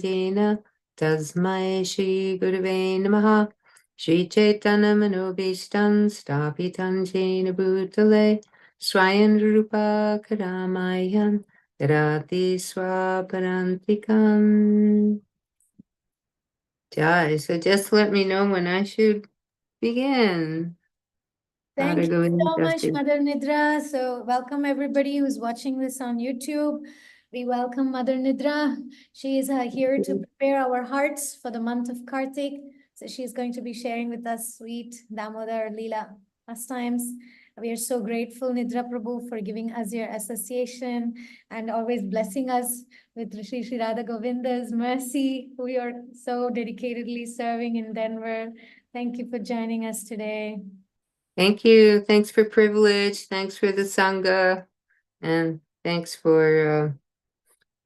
Jena Tasmai Shri Gurave Namaha Shri Chaitanya Manobishtam Stapitam Jena Bhutale Swayan Rupa Karamayan Rati Swaparantikam. Jai, so just let me know when I should begin. Thank you so much, Dasi. Mother Nidra. So, welcome everybody who's watching this on YouTube. We welcome Mother Nidra. She is here to prepare our hearts for the month of Kartik. So, she's going to be sharing with us sweet Damodar Leela pastimes. We are so grateful, Nidra Prabhu, for giving us your association and always blessing us with Sri Sri Radha Govinda's mercy, who you are so dedicatedly serving in Denver. Thank you for joining us today. Thank you. Thanks for privilege. Thanks for the Sangha. And thanks for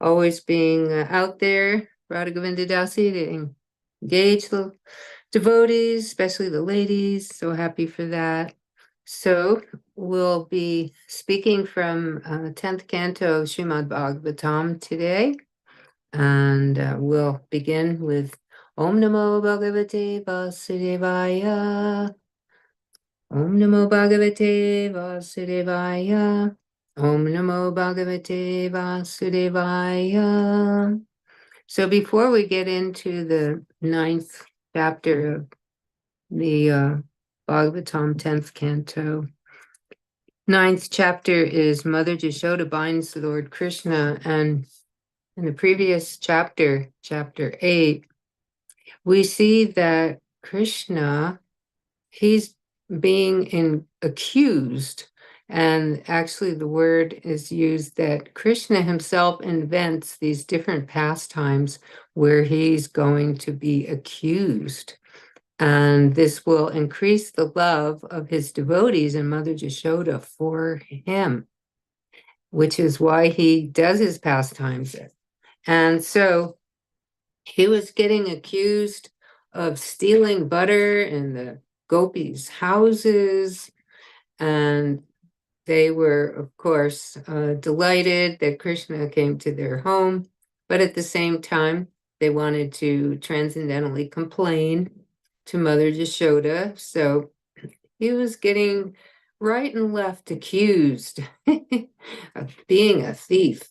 always being out there, Radha Govinda Dasi, to engage the devotees, especially the ladies. So happy for that. So we'll be speaking from 10th canto of Srimad Bhagavatam today. And we'll begin with Om Namo Bhagavate Vasudevaya. Om Namo Bhagavate Vasudevaya. Om Namo Bhagavate Vasudevaya. So before we get into the 9th chapter of the Bhagavatam 10th canto, 9th chapter is Mother Jashoda binds the Lord Krishna, and in the previous chapter, chapter 8, we see that Krishna, he's being accused, and actually the word is used that Krishna himself invents these different pastimes where he's going to be accused. And this will increase the love of his devotees and Mother Jashoda for him, which is why he does his pastimes. And so he was getting accused of stealing butter in the gopis' houses, and they were, of course, delighted that Krishna came to their home, but at the same time, they wanted to transcendentally complain to Mother Jashoda, so he was getting right and left accused of being a thief.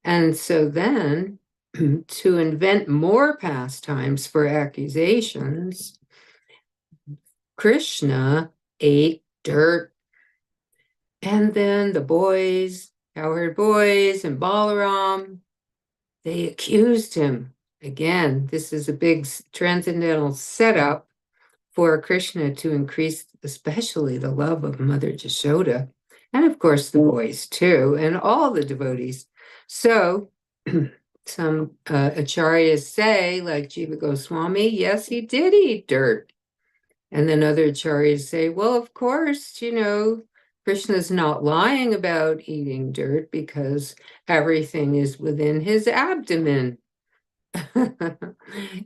And so then, to invent more pastimes for accusations, Krishna ate dirt. And then the boys, cowherd boys and Balaram, they accused him. Again, this is a big transcendental setup for Krishna to increase especially the love of Mother Jashoda, and of course the boys too, and all the devotees. So some acharyas say, like Jiva Goswami, yes, he did eat dirt. And then other acharyas say, well, of course, Krishna's not lying about eating dirt because everything is within his abdomen.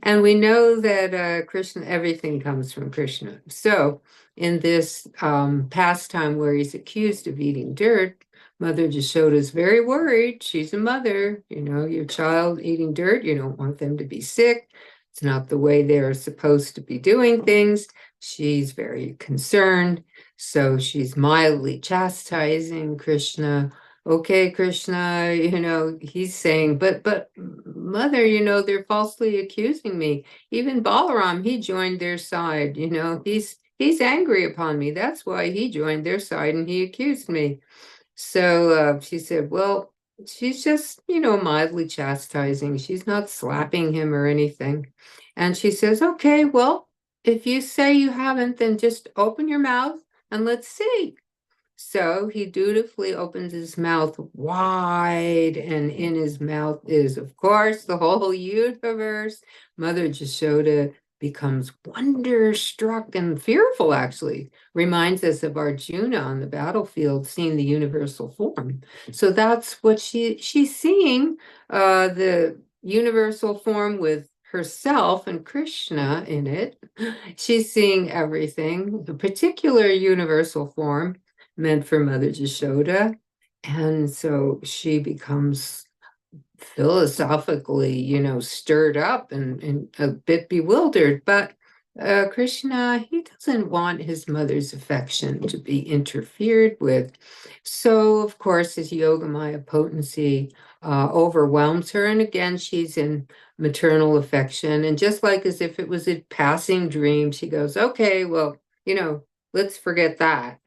And we know that Krishna, everything comes from Krishna. So in this pastime where he's accused of eating dirt, Mother Jashoda is very worried. She's a mother, your child eating dirt, you don't want them to be sick. It's not the way they're supposed to be doing things. She's very concerned. So she's mildly chastising Krishna. Okay, Krishna, he's saying, but mother, they're falsely accusing me. Even Balaram, he joined their side, he's angry upon me. That's why he joined their side and he accused me. So she said, well, she's just, mildly chastising. She's not slapping him or anything. And she says, okay, well, if you say you haven't, then just open your mouth and let's see. So he dutifully opens his mouth wide, and in his mouth is, of course, the whole universe. Mother Jashoda becomes wonder-struck and fearful, actually. Reminds us of Arjuna on the battlefield seeing the universal form. So that's what she's seeing, the universal form with herself and Krishna in it. She's seeing everything, the particular universal form meant for Mother Jashoda. And so she becomes philosophically, stirred up and a bit bewildered. But Krishna, he doesn't want his mother's affection to be interfered with. So, of course, his Yogamaya potency overwhelms her. And again, she's in maternal affection. And just like as if it was a passing dream, she goes, okay, well, let's forget that.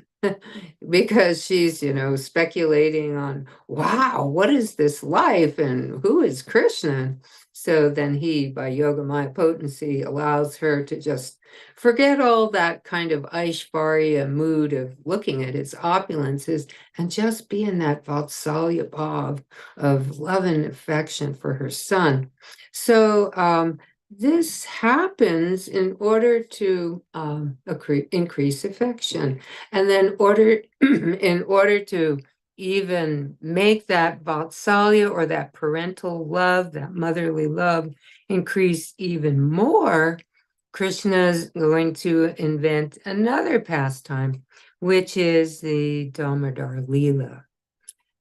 Because she's, speculating on, wow, what is this life and who is Krishna? So then he, by Yogamaya potency, allows her to just forget all that kind of Aishvarya mood of looking at his opulences and just be in that Vatsalya bhav of love and affection for her son. So this happens in order to increase affection. And then in order to even make that Vatsalya or that parental love, that motherly love, increase even more, Krishna's going to invent another pastime, which is the Damodar Leela.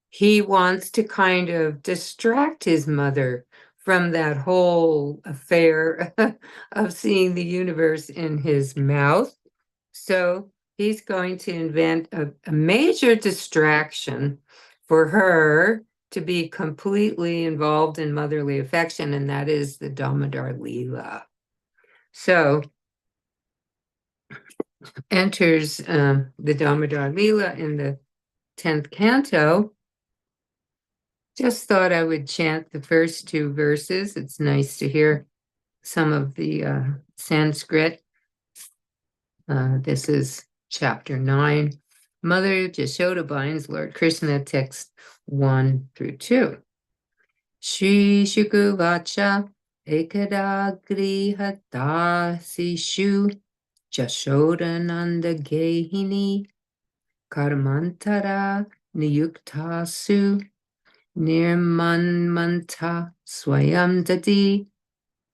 He wants to kind of distract his mother from that whole affair of seeing the universe in his mouth. So he's going to invent a major distraction for her to be completely involved in motherly affection, and that is the Damodar Leela. So enters the Damodar Leela in the 10th canto. Just thought I would chant the first two verses. It's nice to hear some of the Sanskrit. This is chapter 9. Mother Jashoda binds Lord Krishna, text 1 through 2. Shri Shukuvacha Ekadagri Hatasi Shu Jashodananda Gehini Karmantara Niyuktasu Nirmanmanta Swayam Dadi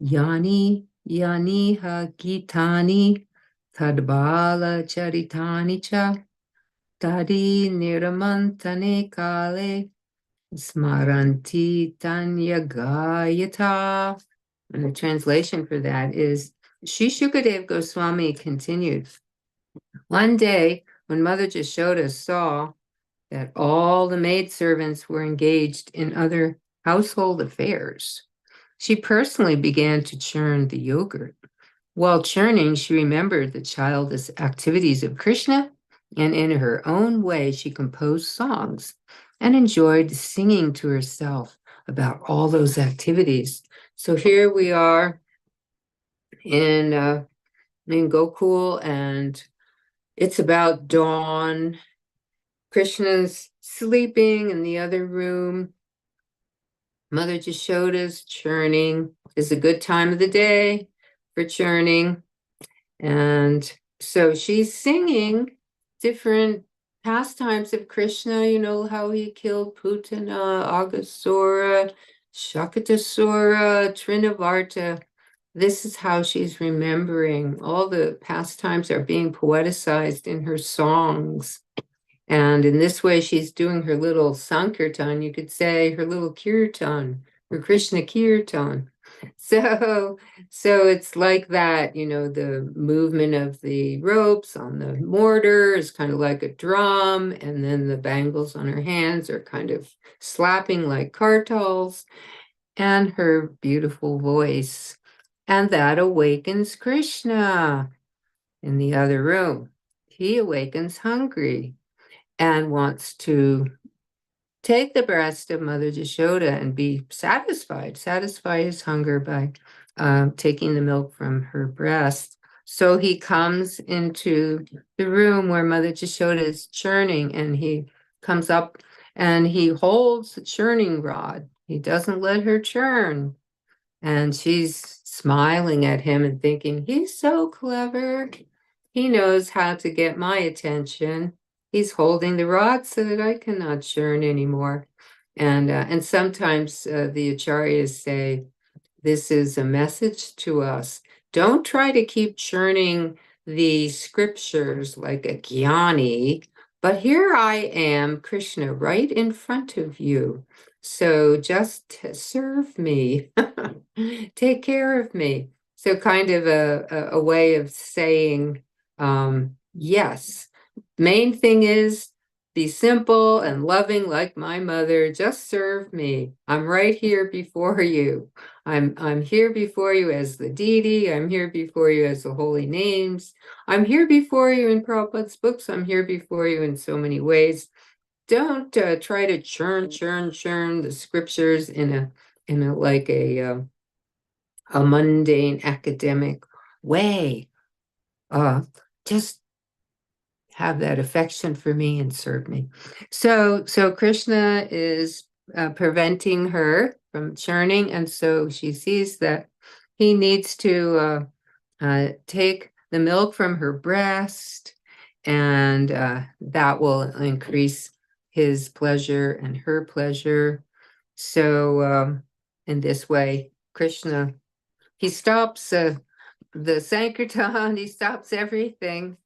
Yani Yaniha Gitani Tadbala Charitani Cha Tadi Niramantane Kale Smaranti Tanya Gayata. And the translation for that is Sri Shukadev Goswami continued. One day, when Mother Jashoda saw that all the maidservants were engaged in other household affairs, she personally began to churn the yogurt. While churning, she remembered the childish activities of Krishna, and in her own way, she composed songs and enjoyed singing to herself about all those activities. So here we are in Gokul, and it's about dawn. Krishna's sleeping in the other room. Mother Jashoda's churning. Is a good time of the day for churning. And so she's singing different pastimes of Krishna, how he killed Putana, Aghasura, Shakatasura, Trinavarta. This is how she's remembering. All the pastimes are being poeticized in her songs. And in this way, she's doing her little Sankirtan, you could say her little Kirtan, her Krishna Kirtan. So it's like that, the movement of the ropes on the mortar is kind of like a drum, and then the bangles on her hands are kind of slapping like kartals, and her beautiful voice. And that awakens Krishna in the other room. He awakens hungry and wants to take the breast of Mother Jashoda and be satisfy his hunger by taking the milk from her breast. So he comes into the room where Mother Jashoda is churning, and he comes up and he holds the churning rod. He doesn't let her churn. And she's smiling at him and thinking, he's so clever. He knows how to get my attention. He's holding the rod so that I cannot churn anymore. And sometimes the acharyas say, this is a message to us. Don't try to keep churning the scriptures like a jnani, but here I am, Krishna, right in front of you. So just serve me, take care of me. So kind of a way of saying, yes. Main thing is be simple and loving like my mother. Just serve me. I'm right here before you. I'm here before you as the deity. I'm here before you as the holy names. I'm here before you in Prabhupada's books. I'm here before you in so many ways. Don't try to churn the scriptures in a like a mundane academic way. Just have that affection for me and serve me. So Krishna is preventing her from churning, and so she sees that he needs to take the milk from her breast, and that will increase his pleasure and her pleasure. So in this way, Krishna, he stops the Sankirtan, he stops everything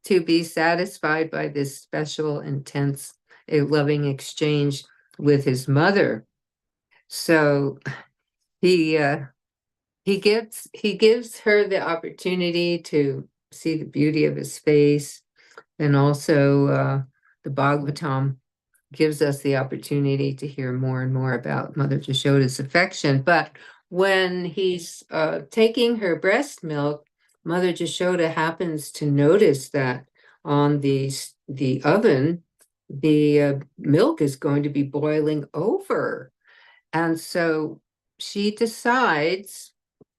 to be satisfied by this special, intense, a loving exchange with his mother. So he he gives her the opportunity to see the beauty of his face, and also the Bhagavatam gives us the opportunity to hear more and more about Mother Jashoda's affection. But when he's taking her breast milk, Mother Jashoda happens to notice that on the oven, the milk is going to be boiling over. And so she decides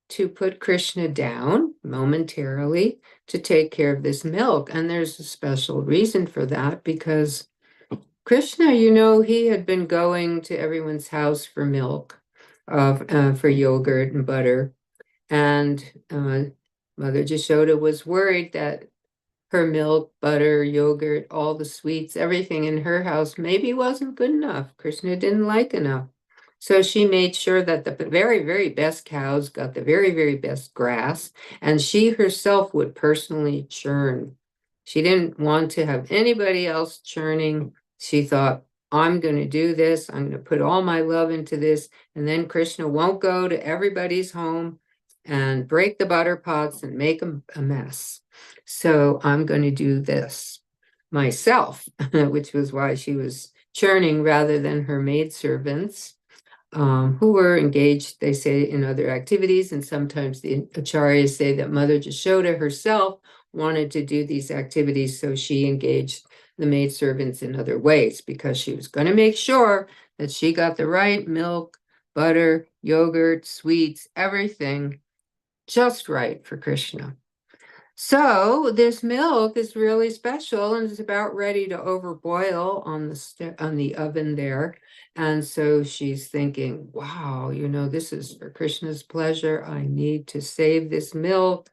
to put Krishna down momentarily to take care of this milk. And there's a special reason for that, because Krishna, he had been going to everyone's house for milk, for yogurt and butter. And Mother Jashoda was worried that her milk, butter, yogurt, all the sweets, everything in her house maybe wasn't good enough. Krishna didn't like enough. So she made sure that the very, very best cows got the very, very best grass, and she herself would personally churn. She didn't want to have anybody else churning. She thought, I'm going to do this. I'm going to put all my love into this, and then Krishna won't go to everybody's home and break the butter pots and make a mess. So I'm going to do this myself, which was why she was churning rather than her maidservants, who were engaged, they say, in other activities. And sometimes the acharyas say that Mother Jashoda herself wanted to do these activities, so she engaged the maidservants in other ways, because she was going to make sure that she got the right milk, butter, yogurt, sweets, everything just right for Krishna. So this milk is really special and is about ready to overboil on the oven there. And so she's thinking, wow, this is for Krishna's pleasure. I need to save this milk,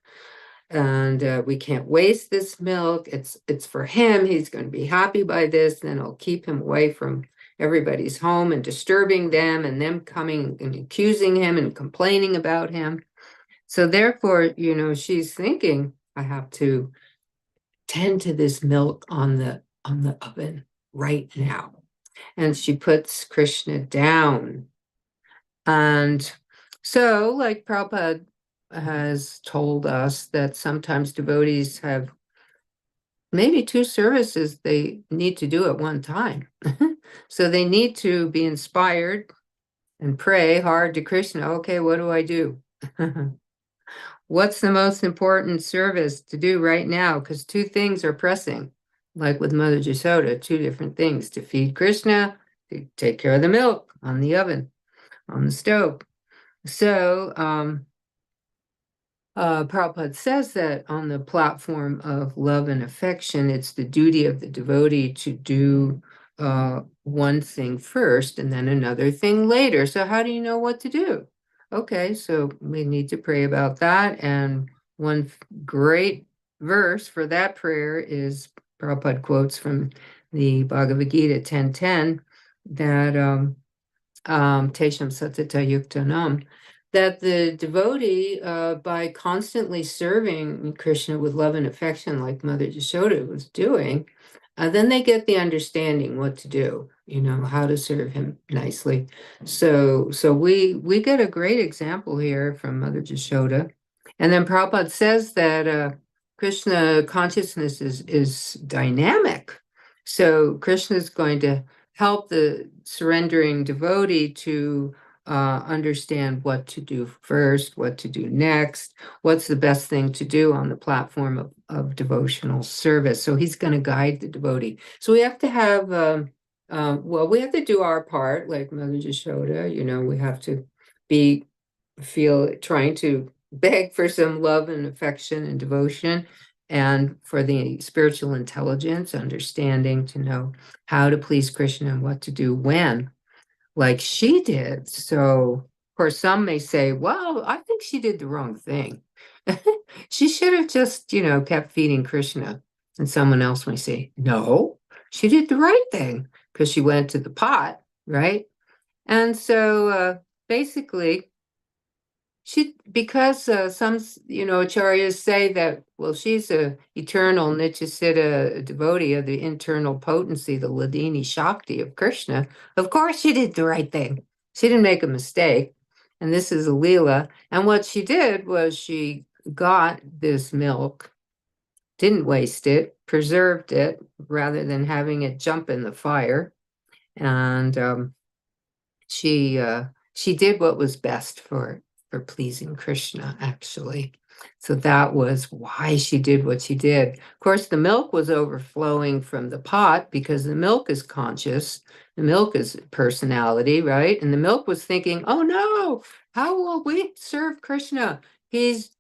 and we can't waste this milk. It's for him. He's going to be happy by this. Then I'll keep him away from everybody's home and disturbing them, and them coming and accusing him and complaining about him. So therefore, she's thinking, I have to tend to this milk on the oven right now. And she puts Krishna down. And so, like Prabhupada has told us, that sometimes devotees have maybe two services they need to do at one time. So they need to be inspired and pray hard to Krishna. Okay, what do I do? What's the most important service to do right now? Because two things are pressing, like with Mother Jasoda, two different things: to feed Krishna, to take care of the milk on the oven, on the stove. So Prabhupada says that on the platform of love and affection, it's the duty of the devotee to do one thing first and then another thing later. So how do you know what to do? Okay, so we need to pray about that. And one great verse for that prayer is Prabhupada quotes from the Bhagavad Gita 10:10 that Tesham Satata Yuktanam, that the devotee, by constantly serving Krishna with love and affection, like Mother Jashoda was doing, then they get the understanding what to do. how to serve him nicely. So we get a great example here from Mother Jashoda. And then Prabhupada says that Krishna consciousness is dynamic. So Krishna is going to help the surrendering devotee to understand what to do first, what to do next, what's the best thing to do on the platform of devotional service. So he's going to guide the devotee. So we have to have, well, we have to do our part, like Mother Jashoda, we have to trying to beg for some love and affection and devotion, and for the spiritual intelligence, understanding to know how to please Krishna and what to do when, like she did. So, of course, some may say, well, I think she did the wrong thing. She should have just, kept feeding Krishna. And someone else may say, no, she did the right thing because she went to the pot, right? And so basically, because some, acharyas say that, well, she's a eternal Nityasiddha devotee of the internal potency, the Ladini Shakti of Krishna. Of course, she did the right thing. She didn't make a mistake. And this is a Leela. And what she did was she got this milk, didn't waste it, preserved it rather than having it jump in the fire. And she did what was best for pleasing Krishna, actually. So that was why she did what she did. Of course, the milk was overflowing from the pot because the milk is conscious. The milk is personality, right? And the milk was thinking, oh no, how will we serve Krishna? He's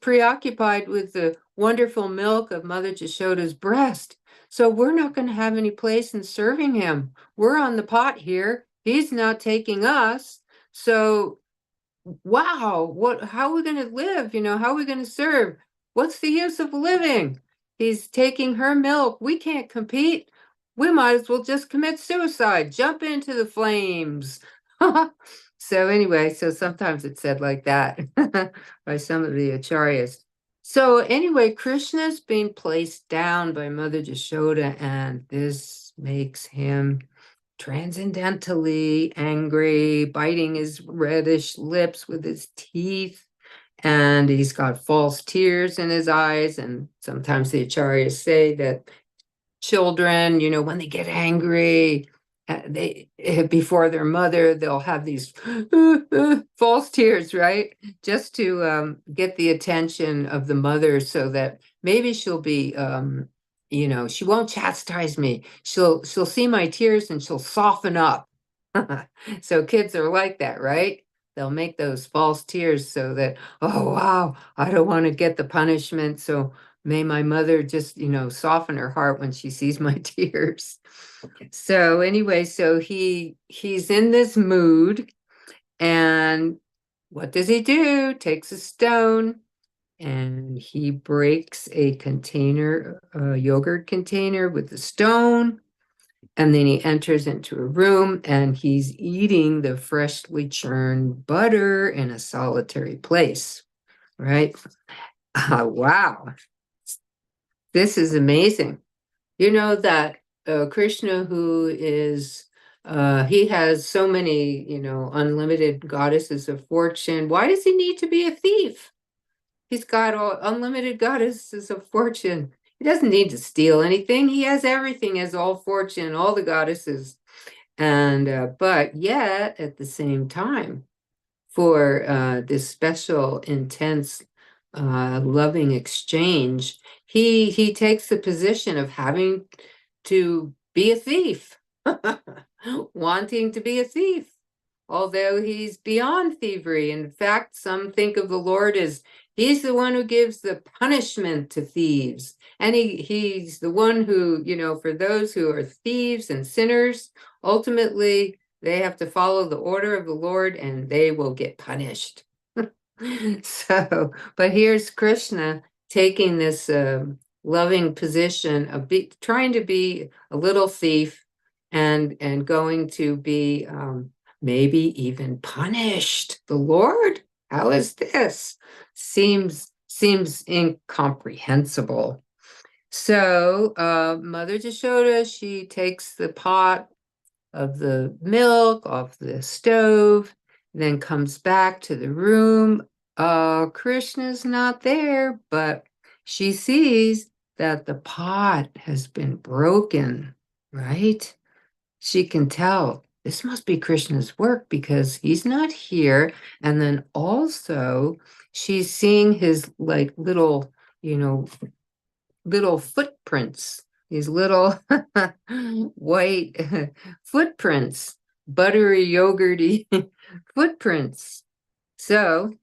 preoccupied with the wonderful milk of Mother Jashoda's breast. So we're not going to have any place in serving him. We're on the pot here. He's not taking us. So wow, how are we going to live? How are we going to serve? What's the use of living? He's taking her milk. We can't compete. We might as well just commit suicide, jump into the flames. So anyway, so sometimes it's said like that by some of the acharyas. So anyway, Krishna's being placed down by Mother Jashoda, and this makes him transcendentally angry, biting his reddish lips with his teeth, and he's got false tears in his eyes. And sometimes the acharyas say that children, when they get angry, they before their mother, they'll have these false tears, right? Just to get the attention of the mother, so that maybe she'll be, she won't chastise me. She'll see my tears and she'll soften up. So kids are like that, right? They'll make those false tears so that, oh wow, I don't want to get the punishment. So may my mother just, soften her heart when she sees my tears. So anyway, so he's in this mood, and what does he do? Takes a stone and he breaks a container, a yogurt container with the stone. And then he enters into a room and he's eating the freshly churned butter in a solitary place, right? Wow. This is amazing. You know that Krishna, who is, he has so many, unlimited goddesses of fortune. Why does he need to be a thief? He's got all unlimited goddesses of fortune. He doesn't need to steal anything. He has everything, has all fortune, all the goddesses. And, but yet at the same time, for this special, intense, loving exchange, he takes the position of having to be a thief, wanting to be a thief, although he's beyond thievery. In fact, some think of the Lord as he's the one who gives the punishment to thieves. And he's the one who, for those who are thieves and sinners, ultimately they have to follow the order of the Lord and they will get punished. So, but here's Krishna taking this loving position of trying to be a little thief, and going to be maybe even punished. The Lord, how is this? Seems incomprehensible. So Mother Jashoda, she takes the pot of the milk off the stove, then comes back to the room. Krishna's not there, but she sees that the pot has been broken, right? She can tell this must be Krishna's work because he's not here. And then also she's seeing his like little, you know, little footprints, these little white footprints, buttery, yogurty footprints. So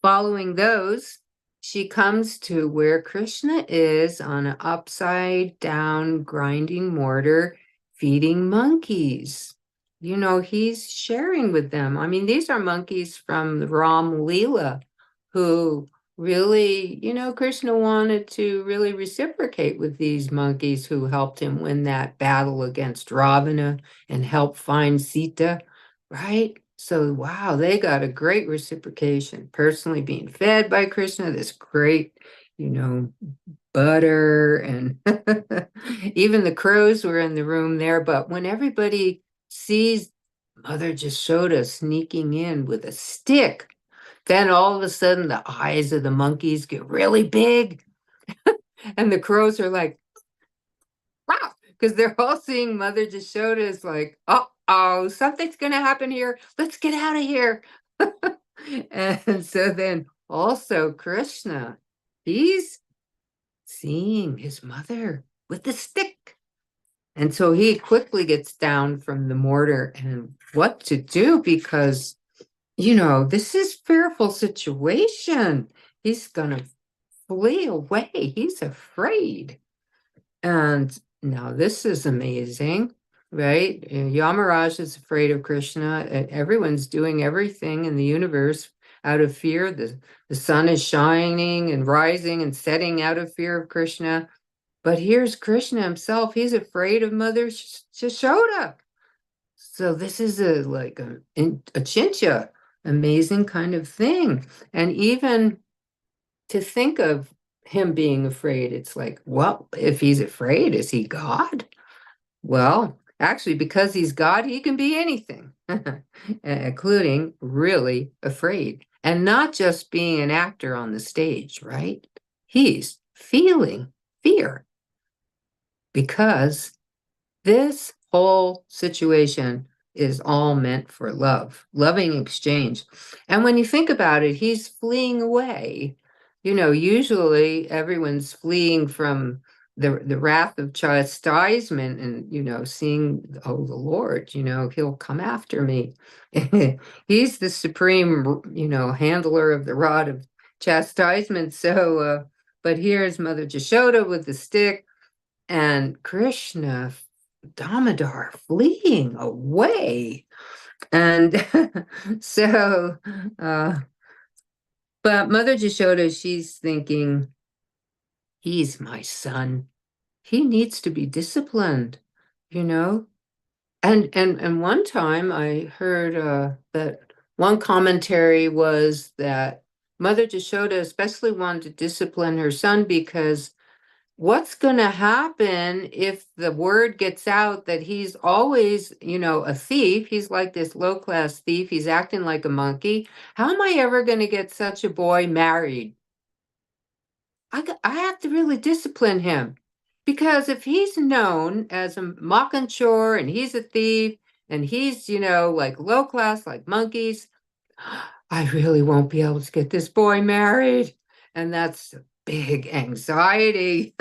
following those, she comes to where Krishna is on an upside down grinding mortar, feeding monkeys. He's sharing with them. I mean, these are monkeys from the Ram Leela who really, Krishna wanted to really reciprocate with these monkeys who helped him win that battle against Ravana and help find Sita, right? So, wow, they got a great reciprocation. Personally being fed by Krishna, this great, butter, and even the crows were in the room there. But when everybody sees Mother Jashoda sneaking in with a stick, then all of a sudden the eyes of the monkeys get really big, and the crows are like, wow, because they're all seeing Mother Jashoda is like, uh-oh, something's going to happen here. Let's get out of here. And so then also Krishna, he's seeing his mother with the stick. And so he quickly gets down from the mortar and what to do because, this is fearful situation. He's going to flee away. He's afraid. And now this is amazing, right? Yamaraj is afraid of Krishna. Everyone's doing everything in the universe out of fear. The sun is shining and rising and setting out of fear of Krishna. But here's Krishna himself. He's afraid of Mother Yashoda. So this is a chincha, amazing kind of thing. And even to think of him being afraid, it's like, well, if he's afraid, is he God? Well, actually, because he's God, he can be anything, including really afraid. And not just being an actor on the stage, right? He's feeling fear because this whole situation is all meant for love, loving exchange. And when you think about it, he's fleeing away. Usually everyone's fleeing from the wrath of chastisement and, seeing, oh, the Lord, he'll come after me. He's the supreme, handler of the rod of chastisement. So, but here's Mother Jashoda with the stick and Krishna, Damodar, fleeing away. And so, but Mother Jashoda, she's thinking, he's my son. He needs to be disciplined, you know? And one time I heard that one commentary was that Mother Jashoda especially wanted to discipline her son because what's going to happen if the word gets out that he's always, a thief? He's like this low-class thief. He's acting like a monkey. How am I ever going to get such a boy married? I have to really discipline him because if he's known as a mockingjore and he's a thief and he's, like low class, like monkeys, I really won't be able to get this boy married. And that's a big anxiety.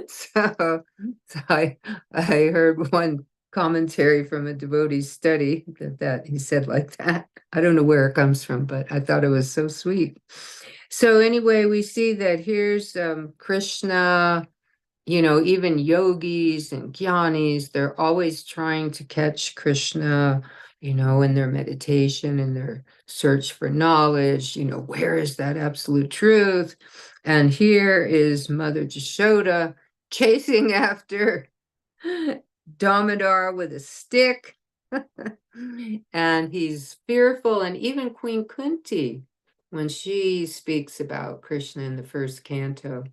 So, so I heard one commentary from a devotee's study that he said like that. I don't know where it comes from, but I thought it was so sweet. So anyway, we see that here's Krishna, even yogis and jnanis, they're always trying to catch Krishna, in their meditation, in their search for knowledge, where is that absolute truth? And here is Mother Jashoda chasing after Damodar with a stick. And he's fearful. And even Queen Kunti, when she speaks about Krishna in the first canto,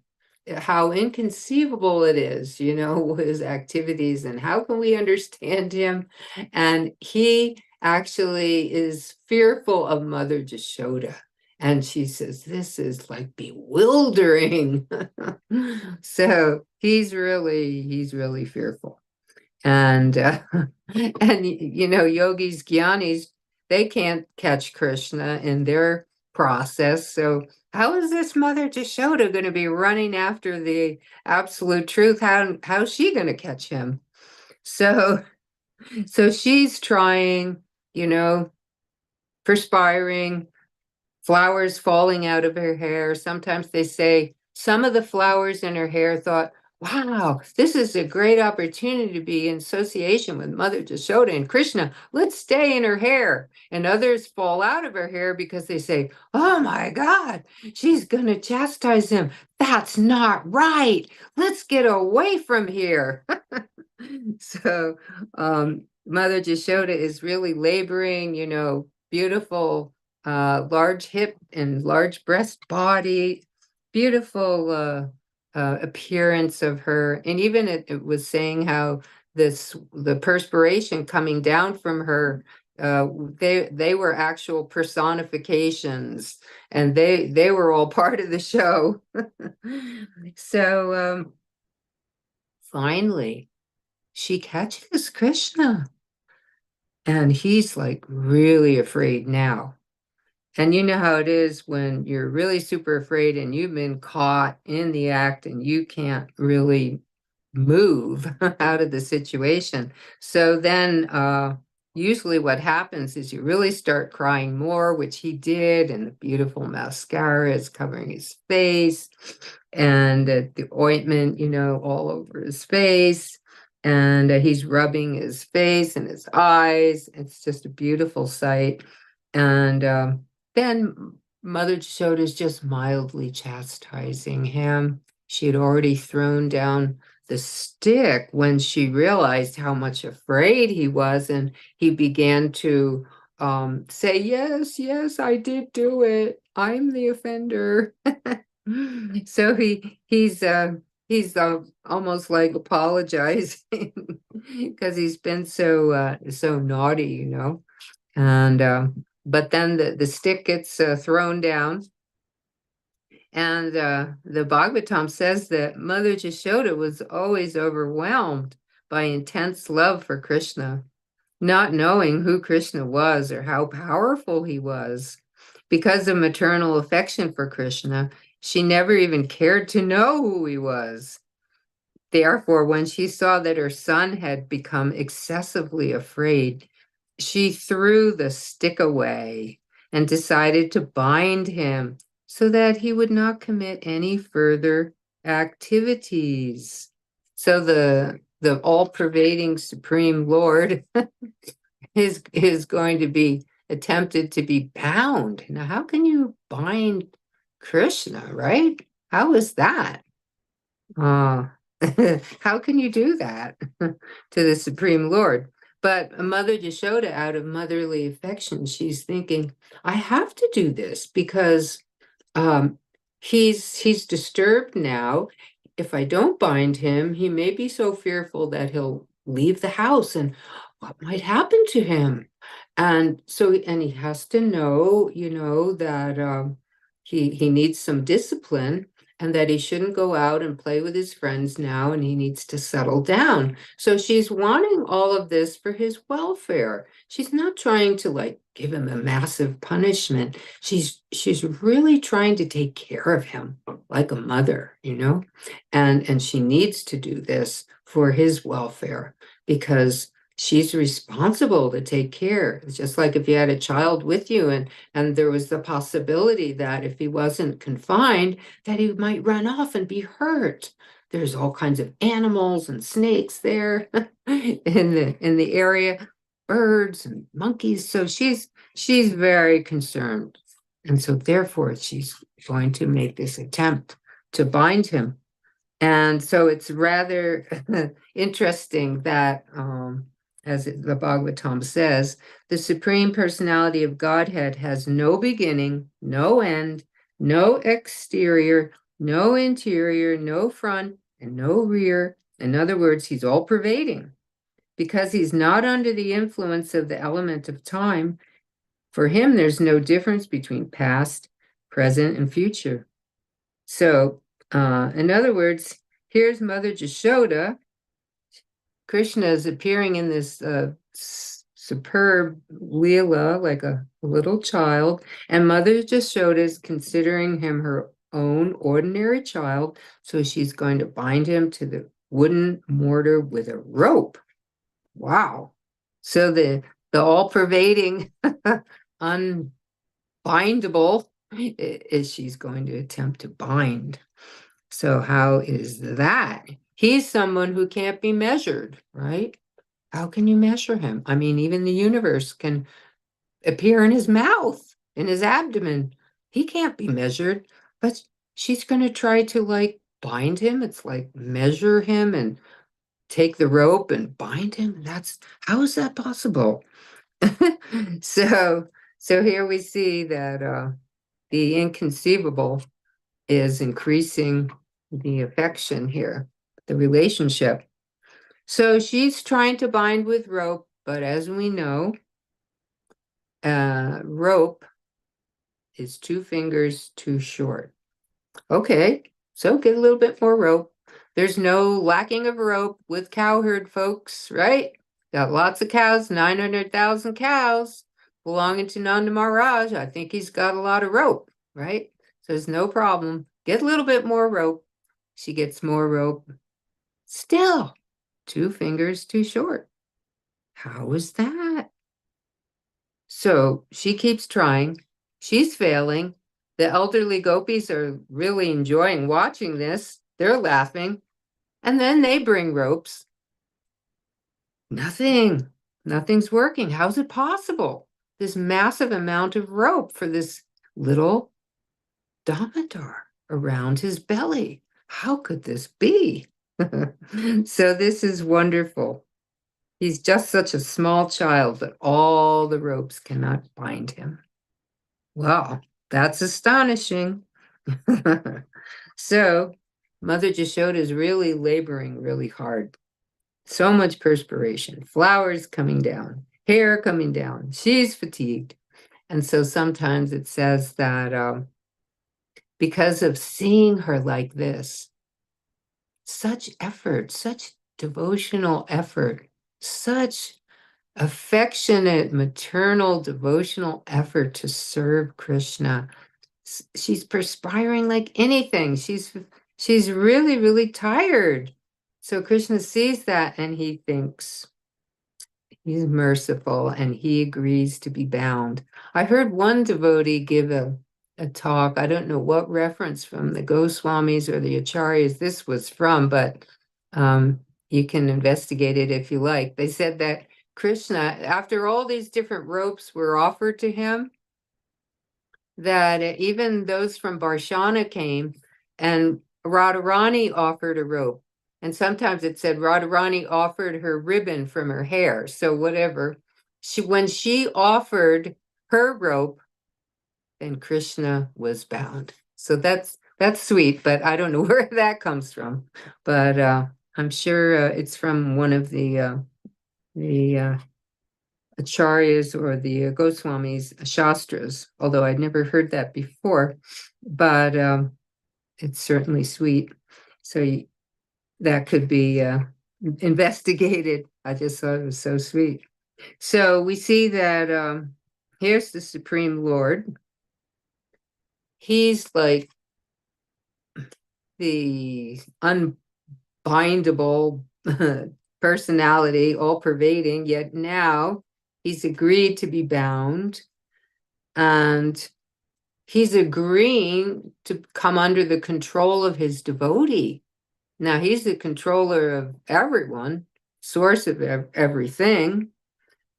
how inconceivable it is, his activities, and how can we understand him? And he actually is fearful of Mother Jashoda. And she says, this is like bewildering. So he's really fearful. And and yogis, gyanis, they can't catch Krishna in their process. So how is this Mother Jashoda going to be running after the absolute truth? How's she going to catch him? So she's trying, perspiring, flowers falling out of her hair. Sometimes they say some of the flowers in her hair thought, wow, this is a great opportunity to be in association with Mother Jashoda and Krishna. Let's stay in her hair. And others fall out of her hair because they say, oh my God, she's going to chastise him. That's not right. Let's get away from here. So Mother Jashoda is really laboring, beautiful large hip and large breast body, beautiful appearance of her. And even it was saying how the perspiration coming down from her, they were actual personifications, and they were all part of the show. So finally, she catches Krishna, and he's like really afraid now. And you know how it is when you're really super afraid and you've been caught in the act and you can't really move out of the situation. So then usually what happens is you really start crying more, which he did, and the beautiful mascara is covering his face, and the ointment, all over his face. And he's rubbing his face and his eyes. It's just a beautiful sight. And then Mother Jashoda is just mildly chastising him. She had already thrown down the stick when she realized how much afraid he was, and he began to say, yes, yes, I did do it. I'm the offender. So he's almost like apologizing because he's been so naughty, and but then the stick gets thrown down, and the Bhagavatam says that Mother Jashoda was always overwhelmed by intense love for Krishna, not knowing who Krishna was or how powerful he was. Because of maternal affection for Krishna, she never even cared to know who he was. Therefore, when she saw that her son had become excessively afraid, she threw the stick away and decided to bind him so that he would not commit any further activities. So the all-pervading Supreme Lord is going to be attempted to be bound. Now, how can you bind Krishna, right? How is that? Uh, how can you do that to the Supreme Lord? But Mother Jashoda, out of motherly affection, she's thinking, I have to do this because um, he's disturbed now. If I don't bind him, he may be so fearful that he'll leave the house, and what might happen to him? And he has to know, that he needs some discipline, and that he shouldn't go out and play with his friends now, and he needs to settle down. So she's wanting all of this for his welfare. She's not trying to like give him a massive punishment. She's really trying to take care of him like a mother, and she needs to do this for his welfare because she's responsible to take care. It's just like if you had a child with you, and there was the possibility that if he wasn't confined, that he might run off and be hurt. There's all kinds of animals and snakes there in the area, birds and monkeys. So she's very concerned. And so therefore she's going to make this attempt to bind him. And so it's rather interesting that as the Bhagavatam says, the Supreme Personality of Godhead has no beginning, no end, no exterior, no interior, no front, and no rear. In other words, he's all pervading. Because he's not under the influence of the element of time, for him, there's no difference between past, present, and future. So, in other words, here's Mother Jashoda. Krishna is appearing in this superb Leela, like a little child, and Mother Jashoda is considering him her own ordinary child, so she's going to bind him to the wooden mortar with a rope. Wow. So the all-pervading, unbindable is she's going to attempt to bind. So how is that? He's someone who can't be measured, right? How can you measure him? I mean, even the universe can appear in his mouth, in his abdomen. He can't be measured, but she's going to try to like bind him. It's like measure him and take the rope and bind him. How is that possible? So here we see that the inconceivable is increasing the affection here, the relationship. So she's trying to bind with rope, but as we know, rope is 2 fingers too short. Okay, so get a little bit more rope. There's no lacking of rope with cowherd folks, right? Got lots of cows, 900,000 cows belonging to Nanda Maharaj. I think he's got a lot of rope, right? So there's no problem. Get a little bit more rope. She gets more rope. Still, 2 fingers too short. How is that? So she keeps trying. She's failing. The elderly gopis are really enjoying watching this. They're laughing. And then they bring ropes. Nothing's working. How's it possible? This massive amount of rope for this little Damodar around his belly. How could this be? So this is wonderful. He's just such a small child that all the ropes cannot bind him. Wow, that's astonishing. So Mother Jashoda is really laboring really hard. So much perspiration, flowers coming down, hair coming down. She's fatigued. And so sometimes it says that because of seeing her like this, such effort, such devotional effort, such affectionate, maternal, devotional effort to serve Krishna. She's perspiring like anything. She's really, really tired. So Krishna sees that and he thinks he's merciful and he agrees to be bound. I heard one devotee give a talk. I don't know what reference from the Goswamis or the Acharyas this was from, but you can investigate it if you like. They said that Krishna, after all these different ropes were offered to him, that even those from Barshana came and Radharani offered a rope. And sometimes it said Radharani offered her ribbon from her hair. So whatever. When she offered her rope, then Krishna was bound. So that's sweet, but I don't know where that comes from. But I'm sure it's from one of the Acharyas or the Goswamis Shastras, although I'd never heard that before, but it's certainly sweet. So that could be investigated. I just thought it was so sweet. So we see that here's the Supreme Lord. He's like the unbindable personality, all pervading, yet now he's agreed to be bound and he's agreeing to come under the control of his devotee. Now he's the controller of everyone, source of everything,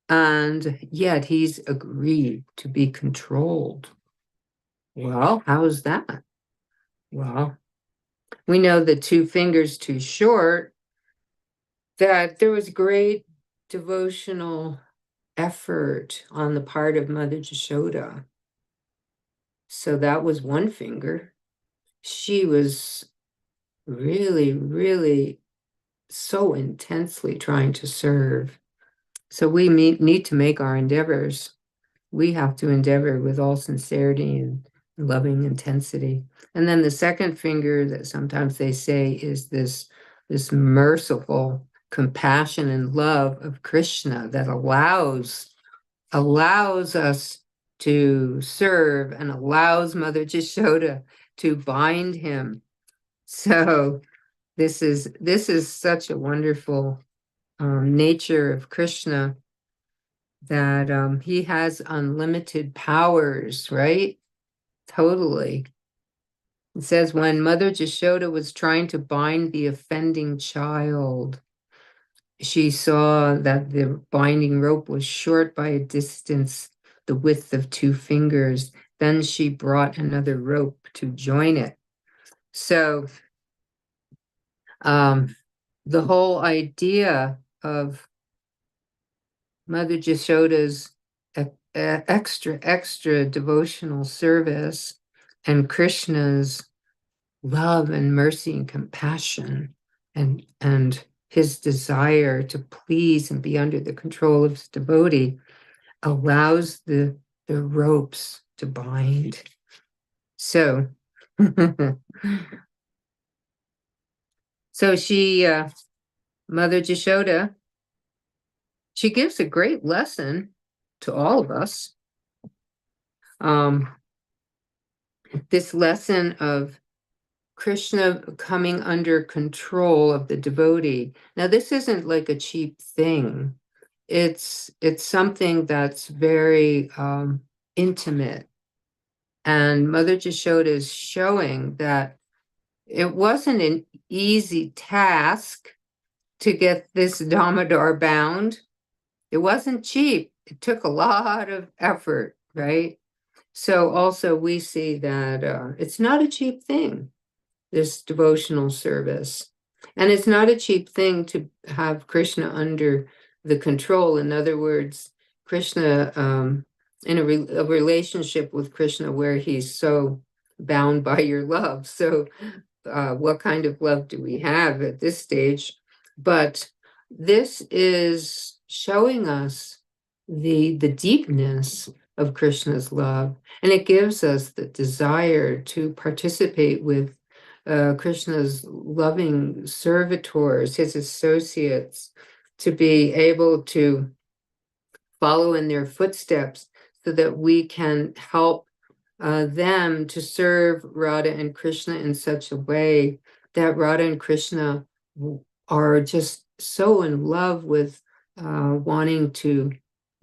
and yet he's agreed to be controlled. Well, how is that? Well, we know the 2 fingers too short, that there was great devotional effort on the part of Mother Jashoda. So that was 1 finger. she was really, really so intensely trying to serve. So we need to make our endeavors. We have to endeavor with all sincerity and loving intensity. And then the second finger that sometimes they say is this merciful compassion and love of Krishna that allows us to serve and allows Mother Jashoda to bind him. So this is such a wonderful nature of Krishna, that he has unlimited powers, right? Totally. It says when Mother Jashoda was trying to bind the offending child, she saw that the binding rope was short by a distance, the width of 2 fingers. Then she brought another rope to join it. So the whole idea of Mother Jashoda's extra devotional service and Krishna's love and mercy and compassion and his desire to please and be under the control of his devotee allows the ropes to bind. So so she Mother Jashoda, she gives a great lesson to all of us. This lesson of Krishna coming under control of the devotee. Now, this isn't like a cheap thing. It's something that's very intimate. And Mother Jashoda is showing that it wasn't an easy task to get this Damodar bound. It wasn't cheap. It took a lot of effort, right? So also we see that it's not a cheap thing, this devotional service. And it's not a cheap thing to have Krishna under the control. In other words, Krishna, in a relationship with Krishna where he's so bound by your love. So what kind of love do we have at this stage? But this is showing us the deepness of Krishna's love, and it gives us the desire to participate with Krishna's loving servitors, his associates, to be able to follow in their footsteps so that we can help them to serve Radha and Krishna in such a way that Radha and Krishna are just so in love with wanting to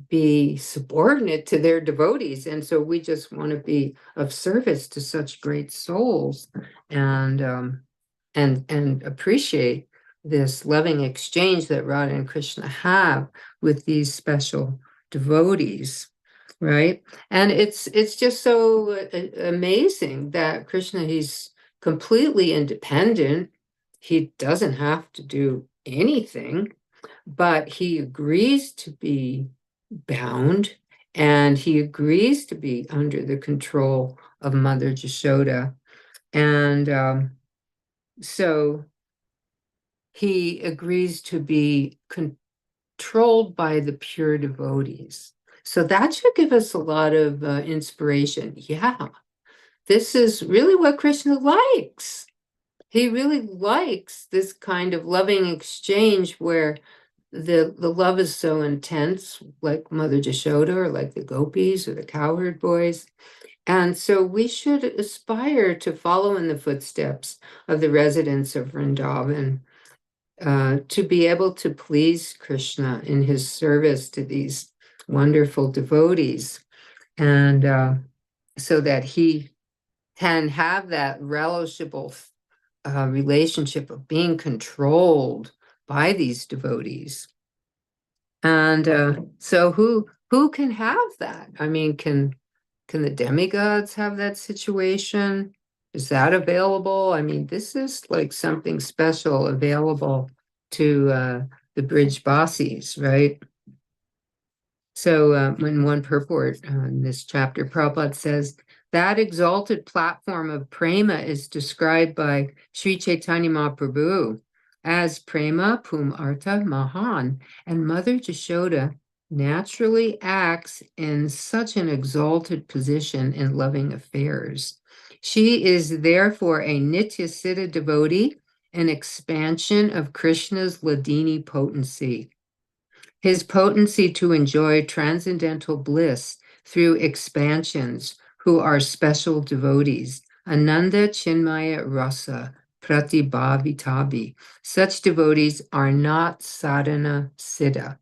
be subordinate to their devotees. And so we just want to be of service to such great souls and appreciate this loving exchange that Radha and Krishna have with these special devotees, right? And it's just so amazing that Krishna, he's completely independent. He doesn't have to do anything, but he agrees to be bound, and he agrees to be under the control of Mother Jashoda. And so he agrees to be controlled by the pure devotees. So that should give us a lot of inspiration. Yeah, this is really what Krishna likes. He really likes this kind of loving exchange where the love is so intense, like Mother Jashoda or like the gopis or the cowherd boys. And so we should aspire to follow in the footsteps of the residents of Vrindavan, to be able to please Krishna in his service to these wonderful devotees, and so that he can have that relishable relationship of being controlled by these devotees. And so who can have that? I mean, can the demigods have that situation? Is that available? I mean, this is like something special available to the bridge bosses, right? So in one purport in this chapter, Prabhupada says, That exalted platform of prema is described by Sri Chaitanya Mahaprabhu as prema pum artha mahan, and Mother Jashoda naturally acts in such an exalted position in loving affairs. She is therefore a Nitya Siddha devotee, an expansion of Krishna's Ladini potency. His potency to enjoy transcendental bliss through expansions who are special devotees. Ananda Chinmaya Rasa Pratibhavitabi. Such devotees are not sadhana siddha.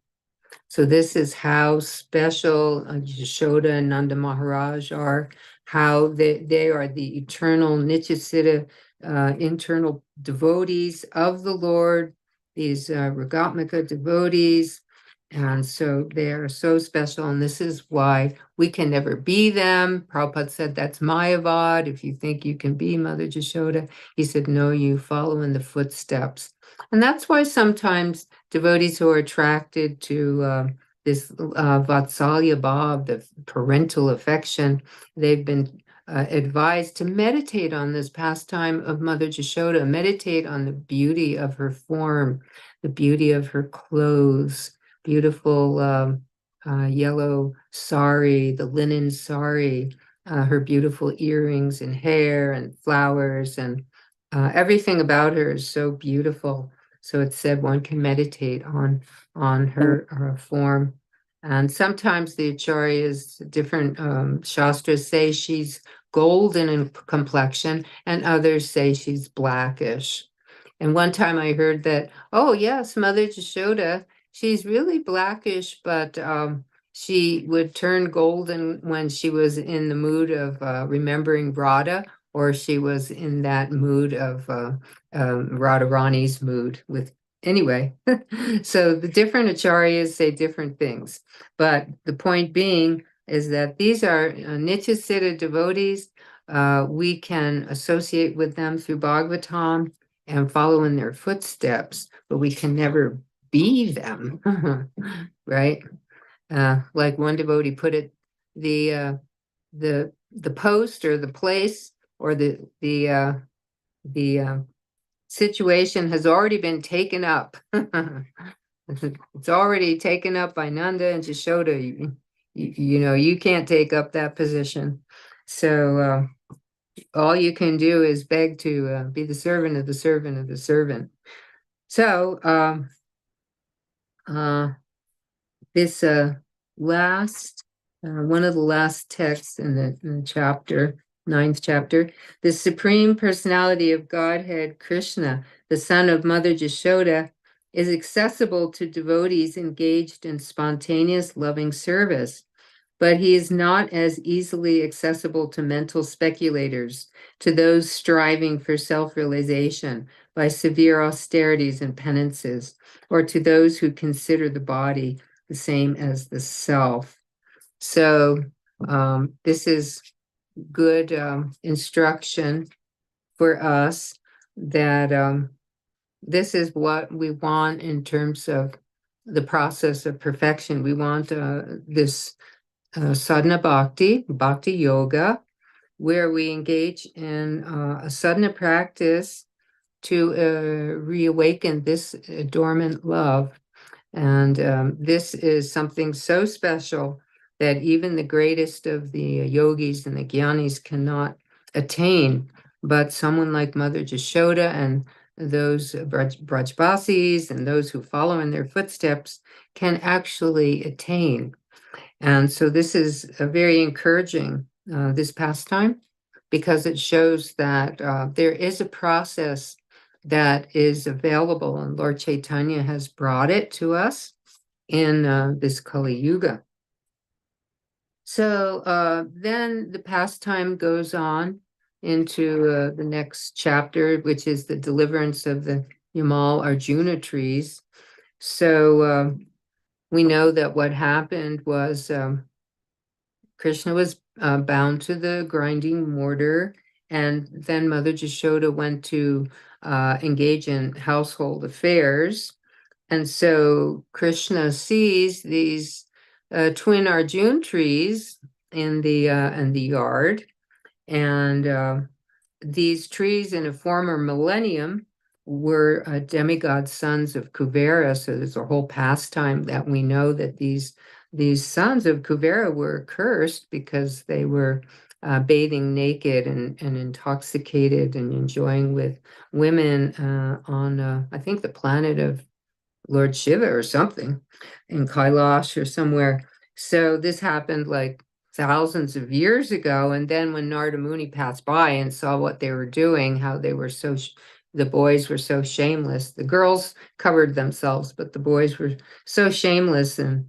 So this is how special Yashoda and Nanda Maharaj are, how they are the eternal Nityasiddha, internal devotees of the Lord, these Ragatmika devotees. And so they are so special, and this is why we can never be them. Prabhupada said that's Mayavad. If you think you can be Mother Jashoda, he said, no, you follow in the footsteps. And that's why sometimes devotees who are attracted to this Vatsalya Bhav, the parental affection, they've been advised to meditate on this pastime of Mother Jashoda, meditate on the beauty of her form, the beauty of her clothes, beautiful yellow sari, the linen sari, her beautiful earrings and hair and flowers, and everything about her is so beautiful. So it's said one can meditate on her form. And sometimes the acharyas, different shastras say she's golden in complexion, and others say she's blackish. And one time I heard that, oh yes, Mother Jashoda, she's really blackish, but she would turn golden when she was in the mood of remembering Radha, or she was in that mood of Radharani's mood with, anyway. So the different acharyas say different things. But the point being is that these are Nitya Siddha devotees. We can associate with them through Bhagavatam and follow in their footsteps, but we can never be them, right? Like one devotee put it, the post or the place or the situation has already been taken up. It's already taken up by Nanda and Jashoda. You know, you can't take up that position. So all you can do is beg to be the servant of the servant of the servant. So this last, one of the last texts in the chapter, 9th chapter, the Supreme Personality of Godhead, Krishna, the son of Mother Jashoda, is accessible to devotees engaged in spontaneous loving service, but he is not as easily accessible to mental speculators, to those striving for self-realization by severe austerities and penances, or to those who consider the body the same as the self. So this is good instruction for us that this is what we want in terms of the process of perfection. We want this sadhana bhakti yoga, where we engage in a sadhana practice to reawaken this dormant love. And this is something so special that even the greatest of the yogis and the jnanis cannot attain. But someone like Mother Jashoda and those Brajbasis and those who follow in their footsteps can actually attain. And so this is a very encouraging, this pastime, because it shows that there is a process that is available, and Lord Chaitanya has brought it to us in this Kali Yuga. So then the pastime goes on into the next chapter, which is the deliverance of the Yamal Arjuna trees. So we know that what happened was Krishna was bound to the grinding mortar, and then Mother Jashoda went to engage in household affairs. And so Krishna sees these twin Arjuna trees in the yard, And these trees in a former millennium were demigod sons of Kuvera. So there's a whole pastime that we know that these sons of Kuvera were cursed because they were bathing naked and intoxicated and enjoying with women on, I think, the planet of Lord Shiva or something in Kailash or somewhere. So this happened like thousands of years ago. And then when Narada Muni passed by and saw what they were doing, how they were the boys were so shameless. The girls covered themselves, but the boys were so shameless and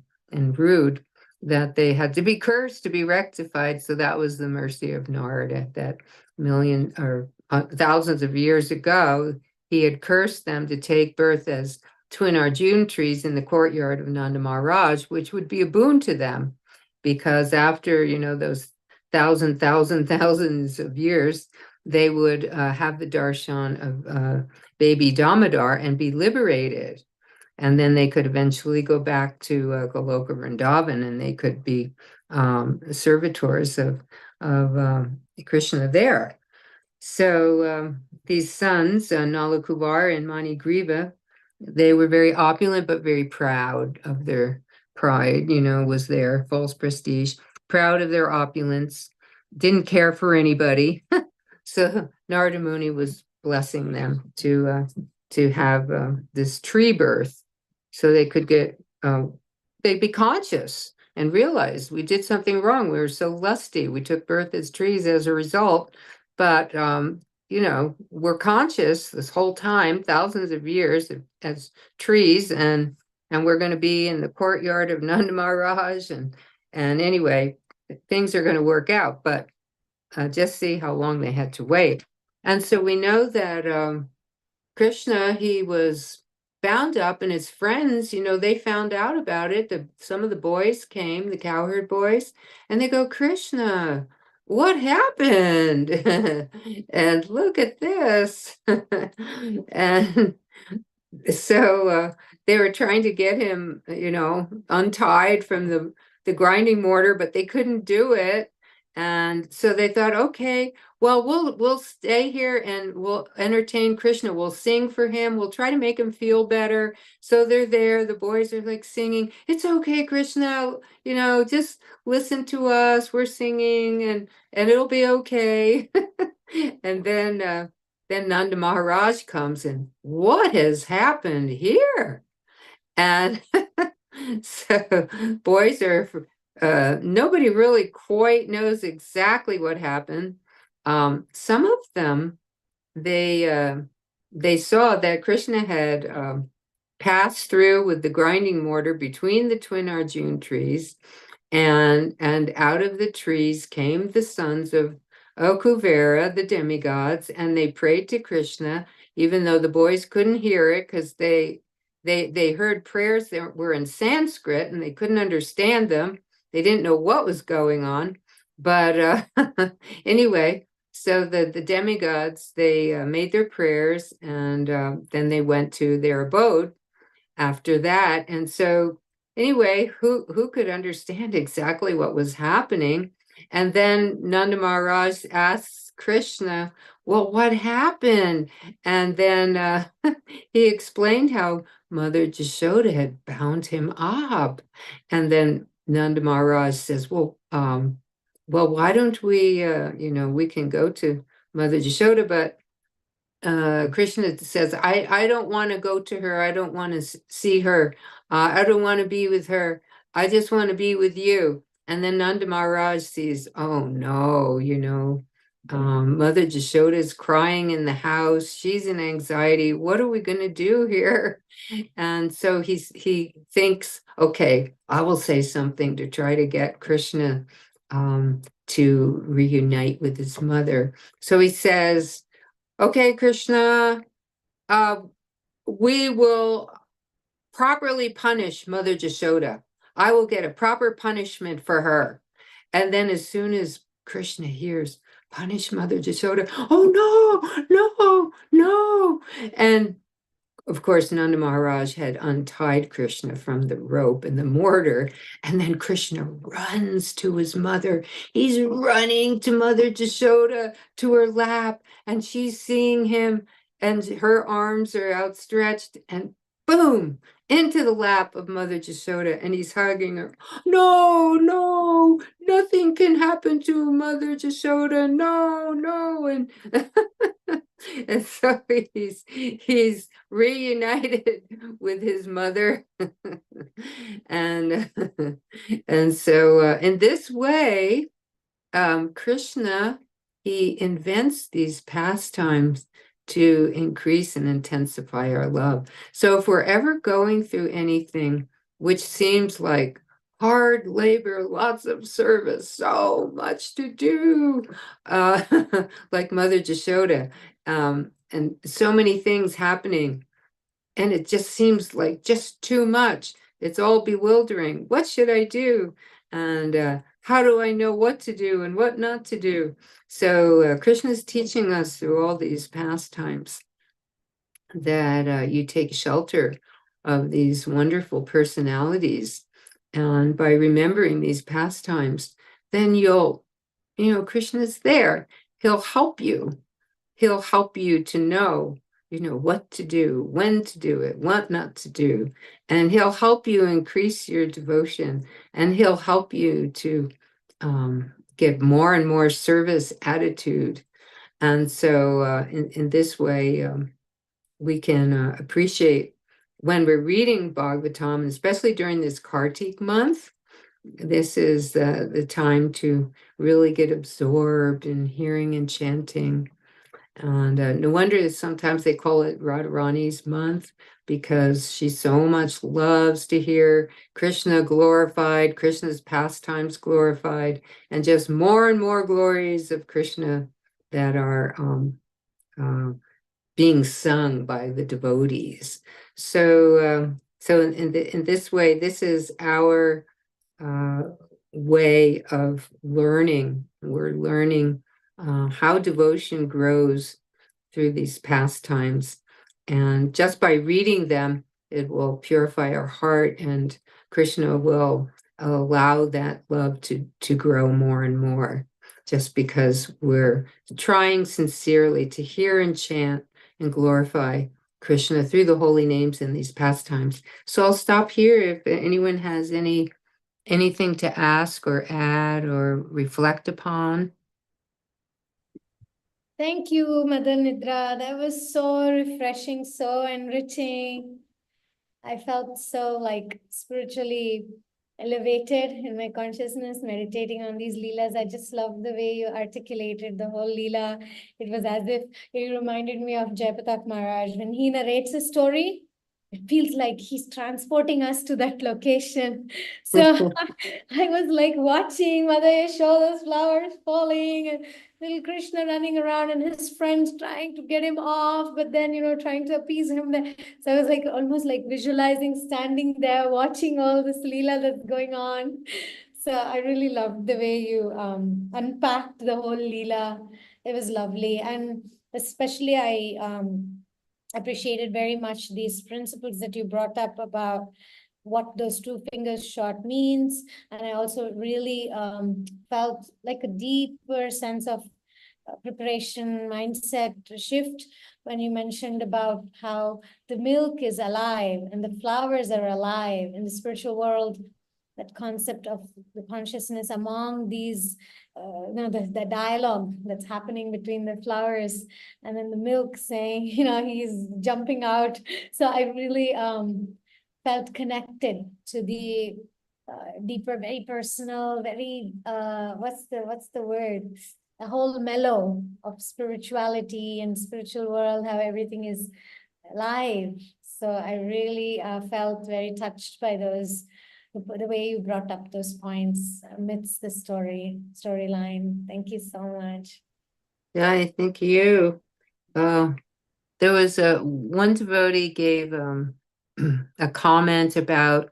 rude that they had to be cursed to be rectified. So that was the mercy of Narada, that million or thousands of years ago, he had cursed them to take birth as twin Arjun trees in the courtyard of Nanda Maharaj, which would be a boon to them, because after, those thousands of years, they would have the darshan of baby Damodar and be liberated. And then they could eventually go back to Goloka Vrindavan, and they could be servitors of Krishna there. So these sons, Nalakubar and Manigriva, they were very opulent, but very proud of their pride, was their false prestige, proud of their opulence, didn't care for anybody. So Narada Muni was blessing them to have this tree birth so they could they'd be conscious and realize we did something wrong. We were so lusty. We took birth as trees as a result. But we're conscious this whole time, thousands of years as trees, and we're going to be in the courtyard of Nanda Maharaj, and anyway, things are going to work out. But just see how long they had to wait. And so we know that Krishna, he was bound up, and his friends, they found out about it. Some of the boys came, the cowherd boys, and they go, Krishna, what happened? And look at this. And so they were trying to get him, untied from the grinding mortar, but they couldn't do it. And so they thought, okay, well, we'll stay here and we'll entertain Krishna. We'll sing for him. We'll try to make him feel better. So they're there. The boys are like singing. It's okay, Krishna. Just listen to us. We're singing, and it'll be okay. And then Nanda Maharaj comes, and what has happened here? And so boys are, nobody really quite knows exactly what happened. Some of them, they saw that Krishna had passed through with the grinding mortar between the twin Arjun trees, and out of the trees came the sons of Kuvera, the demigods, and they prayed to Krishna, even though the boys couldn't hear it because they heard prayers that were in Sanskrit and they couldn't understand them. They didn't know what was going on. But anyway, so the demigods, they made their prayers, and then they went to their abode after that. And so anyway, who could understand exactly what was happening? And then Nanda Maharaj asks Krishna, well, what happened? And then he explained how Mother Jashoda had bound him up. And then Nanda Maharaj says, well, why don't we, we can go to Mother Jashoda, but Krishna says, I don't want to go to her. I don't want to see her. I don't want to be with her. I just want to be with you. And then Nanda Maharaj sees, oh no, Mother Jashoda is crying in the house. She's in anxiety. What are we going to do here? And so he thinks, okay, I will say something to try to get Krishna to reunite with his mother. So he says, okay, Krishna, we will properly punish Mother Jashoda. I will get a proper punishment for her. And then as soon as Krishna hears, punish Mother Jashoda, oh no, no, no. And of course, Nanda Maharaj had untied Krishna from the rope and the mortar, and then Krishna runs to his mother. He's running to Mother Jashoda, to her lap, and she's seeing him, and her arms are outstretched, and boom, into the lap of Mother Jashoda, and he's hugging her. No, no, nothing can happen to Mother Jashoda. No, no, and and so he's reunited with his mother. and and so in this way, Krishna, he invents these pastimes to increase and intensify our love. So if we're ever going through anything which seems like hard labor, lots of service, so much to do, uh, like Mother Jashoda, and so many things happening, and it just seems like just too much. It's all bewildering. What should I do? And how do I know what to do and what not to do? So Krishna is teaching us through all these pastimes that you take shelter of these wonderful personalities. And by remembering these pastimes, then Krishna's there. He'll help you. He'll help you to know, what to do, when to do it, what not to do. And he'll help you increase your devotion, and he'll help you to get more and more service attitude. And so in this way, we can appreciate when we're reading Bhagavatam, especially during this Kartik month. This is the time to really get absorbed in hearing and chanting. And no wonder that sometimes they call it Radharani's month, because she so much loves to hear Krishna glorified, Krishna's pastimes glorified, and just more and more glories of Krishna that are uh, being sung by the devotees. So in this way, this is our uh, way of learning. We're learning how devotion grows through these pastimes. And just by reading them, it will purify our heart, and Krishna will allow that love to grow more and more, just because we're trying sincerely to hear and chant and glorify Krishna through the holy names in these pastimes. So I'll stop here if anyone has anything to ask or add or reflect upon. Thank you, Mother Nidra. That was so refreshing, so enriching. I felt so like spiritually elevated in my consciousness, meditating on these leelas. I just love the way you articulated the whole leela. It was as if it reminded me of Jayapatak Maharaj. When he narrates a story, it feels like he's transporting us to that location. So I was like watching Mother Yashoda's flowers falling and little Krishna running around and his friends trying to get him off, but then, trying to appease him. So I was like almost like visualizing standing there, watching all this Leela that's going on. So I really loved the way you unpacked the whole Leela. It was lovely. And especially I appreciated very much these principles that you brought up about what those two fingers short means. And I also really felt like a deeper sense of preparation mindset shift when you mentioned about how the milk is alive and the flowers are alive in the spiritual world. That concept of the consciousness among these, the dialogue that's happening between the flowers, and then the milk saying, he's jumping out. So I really felt connected to the deeper, very personal, very what's the word? A whole mellow of spirituality and spiritual world, how everything is alive. So I really felt very touched by the way you brought up those points amidst the storyline. Thank you so much. Yeah, I thank you. There was one devotee gave a comment about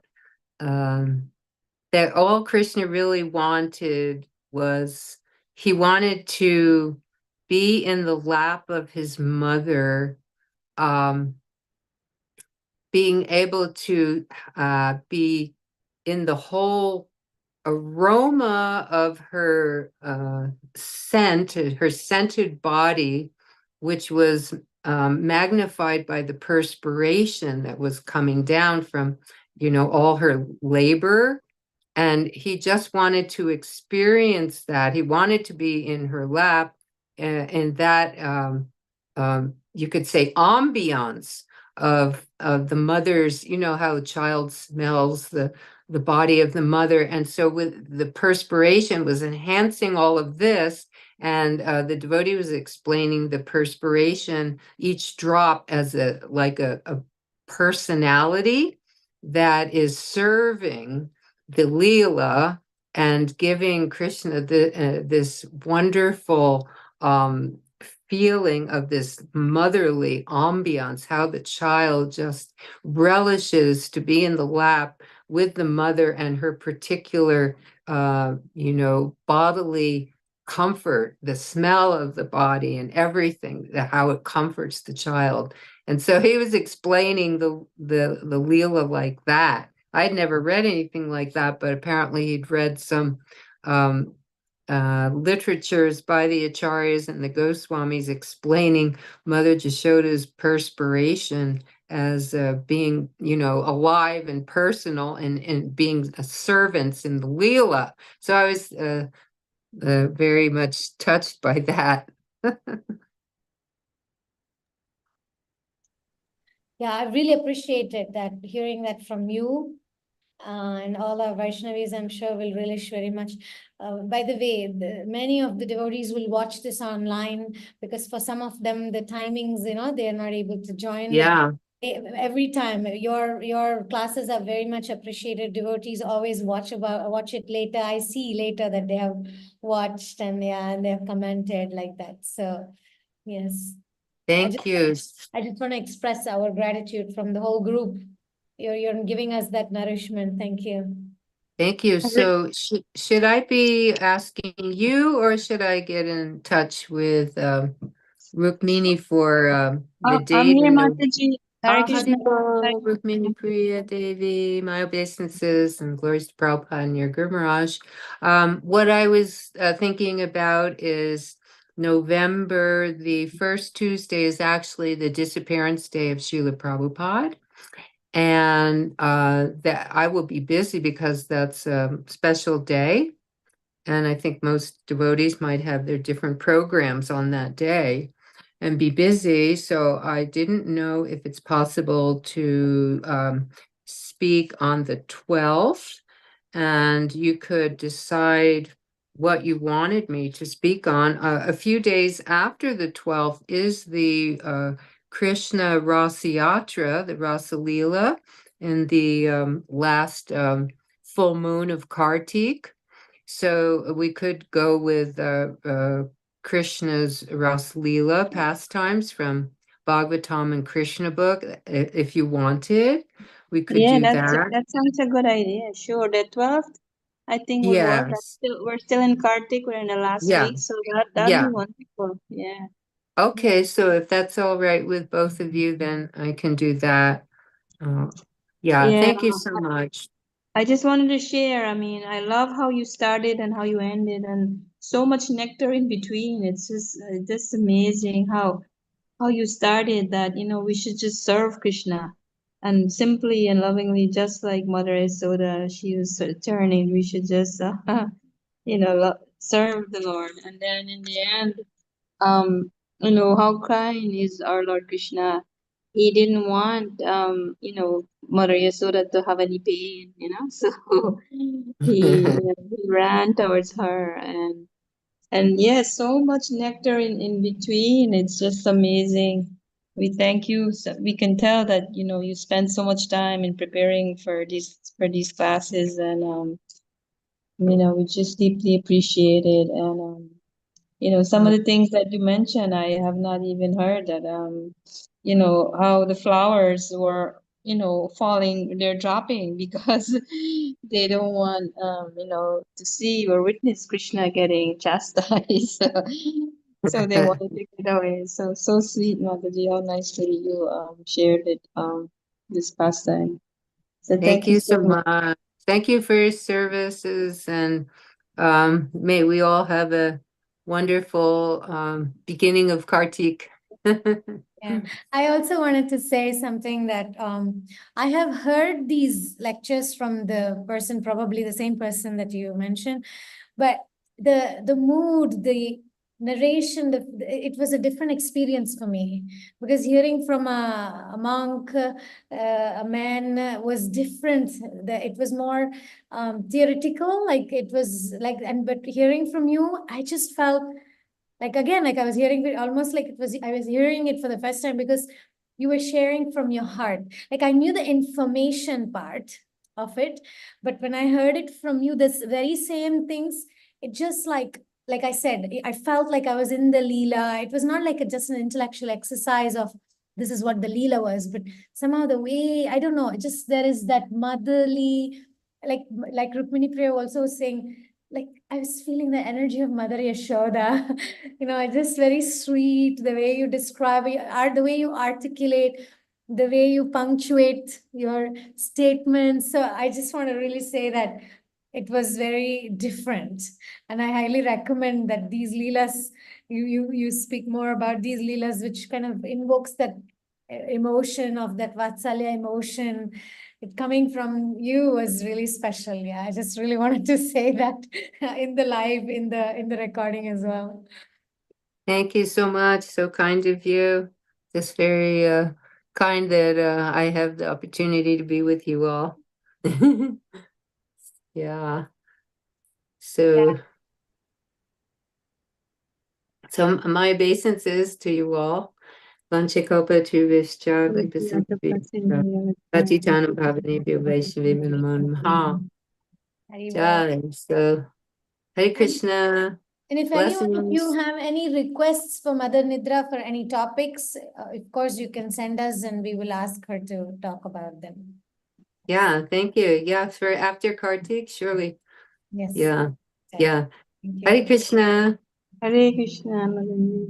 that all Krishna really wanted was he wanted to be in the lap of his mother, um, being able to be in the whole aroma of her scent, her scented body, which was magnified by the perspiration that was coming down from, all her labor. And he just wanted to experience that. He wanted to be in her lap, and that you could say ambiance of the mother's, how a child smells the body of the mother. And so with the perspiration was enhancing all of this. And the devotee was explaining the perspiration, each drop as a personality that is serving the Leela and giving Krishna this wonderful feeling of this motherly ambiance, how the child just relishes to be in the lap with the mother and her particular, bodily comfort, the smell of the body and everything, how it comforts the child. And so he was explaining the Leela like that. I'd never read anything like that, but apparently he'd read some literatures by the Acharyas and the Goswamis explaining Mother Jashoda's perspiration as being, alive and personal and being a servant in the Leela. So I was very much touched by that. Yeah, I really appreciated that, hearing that from you. And all our Vaishnavis, I'm sure, will relish very much. By the way, many of the devotees will watch this online, because for some of them, the timings, they are not able to join. Yeah. Every time your classes are very much appreciated. Devotees always watch it later. I see later that they have watched, and they have commented like that. So yes. Thank you. I just want to express our gratitude from the whole group. You're giving us that nourishment. Thank you. Thank you. So should I be asking you, or should I get in touch with Rukmini for the Oh, I'm date? here, Mataji. Hare Krishna. Haribol, Rukmini Priya Devi, my obeisances and glories to Prabhupada and your Guru Maharaj. What I was thinking about is November, the first Tuesday is actually the disappearance day of Srila Prabhupada. And that I will be busy because that's a special day. And I think most devotees might have their different programs on that day and be busy. So I didn't know if it's possible to speak on the 12th, and you could decide what you wanted me to speak on. A few days after the 12th is the Krishna Rasa Yatra, the Rasa Leela, in the last full moon of Kartik. So we could go with Krishna's Rasa Leela pastimes from Bhagavatam and Krishna book. If you wanted, we could Yeah, do that. that sounds a good idea. Sure, the 12th, I think would work. Yes. We're still in Kartik. We're in the last Yeah. week, so that'd be Yeah. wonderful. Yeah. Okay. So if that's all right with both of you, then I can do that. Yeah. Yeah. Thank you so much. I just wanted to share. I mean, I love how you started and how you ended, and so much nectar in between. It's just amazing how you started that, we should just serve Krishna and simply and lovingly, just like Mother Yasoda, she was turning, we should just, serve the Lord. And then in the end, how kind is our Lord Krishna. He didn't want, Mother Yasoda to have any pain, so he ran towards her, and yes, so much nectar in between. It's just amazing. We thank you. So we can tell that you spend so much time in preparing for these classes, and we just deeply appreciate it. And some of the things that you mentioned, I have not even heard that. How the flowers were falling, they're dropping because they don't want to see or witness Krishna getting chastised. So they want to take it away. So sweet, Mataji, how nicely you shared it. this pastime. So Thank you so much. much. Thank you for your services, and may we all have a wonderful beginning of Kartik. Yeah, I also wanted to say something that I have heard these lectures from the person, probably the same person that you mentioned, but the mood, the narration, it was a different experience for me, because hearing from a monk, a man, was different. It was more theoretical, like it was like, and but hearing from you, I just felt like, again, like I was hearing it almost like I was hearing it for the first time, because you were sharing from your heart. Like I knew the information part of it, but when I heard it from you, this very same things, it just like I said, I felt like I was in the Leela. It was not like just an intellectual exercise of this is what the Leela was, but somehow the way, I don't know, it just, there is that motherly, like Rukmini Priya also was saying, like I was feeling the energy of Mother Yashoda. It's just very sweet, the way you describe it, the way you articulate, the way you punctuate your statements. So I just want to really say that it was very different. And I highly recommend that these Leelas, you speak more about these Leelas, which kind of invokes that emotion of that Vatsalya emotion. It coming from you was really special. Yeah, I just really wanted to say that in the live, in the recording as well. Thank you so much. So kind of you. Just very kind that I have the opportunity to be with you all. Yeah. So, so my obeisances to you all. Vanchikopa Trivishcha Patitanam Pavanebhyo Vaishnavim Namo Namaha. Hari Bol. Jai. So, Hare Krishna. And if anyone, if you have any requests for Mother Nidra for any topics, of course you can send us and we will ask her to talk about them. Yeah, thank you. Yeah, for after Kartik, surely. Yes. Yeah, yeah. Thank you. Hare Krishna. Hare Krishna, Mother.